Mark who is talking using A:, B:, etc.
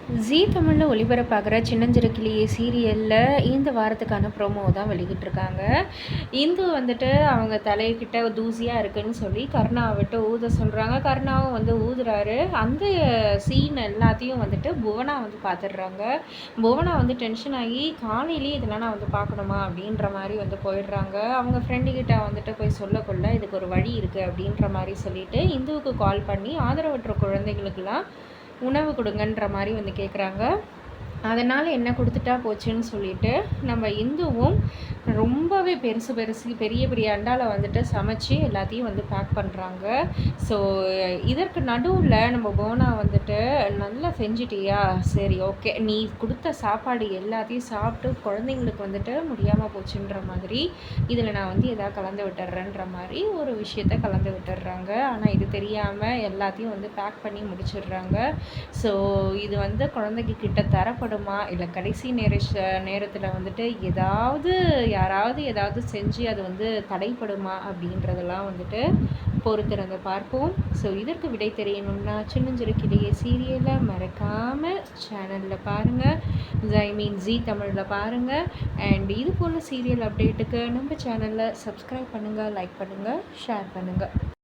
A: ஜீ தமிழில் ஒளிபரப்பாகிற சின்னஞ்சிறு கிளியே சீரியலில் இந்த வாரத்துக்கான ப்ரோமோ தான் வெளியிட்டிருக்காங்க. இந்து வந்துட்டு அவங்க தலைக்கிட்ட தூசியாக இருக்குன்னு சொல்லி கருணாவை விட்டு ஊத சொல்கிறாங்க. கருணாவும் வந்து ஊதுறாரு. அந்த சீன் எல்லாத்தையும் வந்துட்டு புவனா வந்து பார்த்துடுறாங்க. புவனா வந்து டென்ஷன் ஆகி காலையிலேயே இதெல்லாம் நான் வந்து பார்க்கணுமா அப்படின்ற மாதிரி வந்து போயிடுறாங்க. அவங்க ஃப்ரெண்டுக்கிட்ட வந்துட்டு போய் சொல்லக்குள்ள இதுக்கு ஒரு வழி இருக்குது அப்படின்ற மாதிரி சொல்லிட்டு இந்துவுக்கு கால் பண்ணி ஆதரவற்ற குழந்தைகளுக்கெல்லாம் உணவு கொடுங்கன்ற மாதிரி வந்து கேட்குறாங்க. அதனால் என்ன கொடுத்துட்டா போச்சுன்னு சொல்லிட்டு நம்ம இந்துவும் ரொம்பவே பெரிய பெரிய அண்டாவில் வந்துட்டு சமைச்சு எல்லாத்தையும் வந்து பேக் பண்ணுறாங்க. ஸோ இதற்கு நடுவில் நம்ம போனா வந்துட்டு நல்லா செஞ்சிட்டியா, சரி ஓகே, நீ கொடுத்த சாப்பாடு எல்லாத்தையும் சாப்பிட்டு குழந்தைங்களுக்கு வந்துட்டு முடியாமல் போச்சுன்ற மாதிரி இதில் நான் வந்து எதாவது கலந்து விட்டுறேன்ற மாதிரி ஒரு விஷயத்த கலந்து விட்டுடுறாங்க. ஆனால் இது தெரியாமல் எல்லாத்தையும் வந்து பேக் பண்ணி முடிச்சிடுறாங்க. ஸோ இது வந்து குழந்தைக்கு கிட்ட தரப்படுமா, இல்லை கடைசி நேரத்தில் வந்துட்டு யாராவது ஏதாவது செஞ்சு அது வந்து தடைப்படுமா அப்படின்றதெல்லாம் வந்துட்டு பொறுத்திருந்து பார்ப்போம். ஸோ இதற்கு விடை தெரியணும்னா சின்னஞ்சிறு கிளியே சீரியலை மறக்காமல் சேனலில் பாருங்கள், ஜீ தமிழில் பாருங்கள். அண்ட் இது போல் சீரியல் அப்டேட்டுக்கு நம்ம சேனலில் சப்ஸ்கிரைப் பண்ணுங்கள், லைக் பண்ணுங்கள், ஷேர் பண்ணுங்கள்.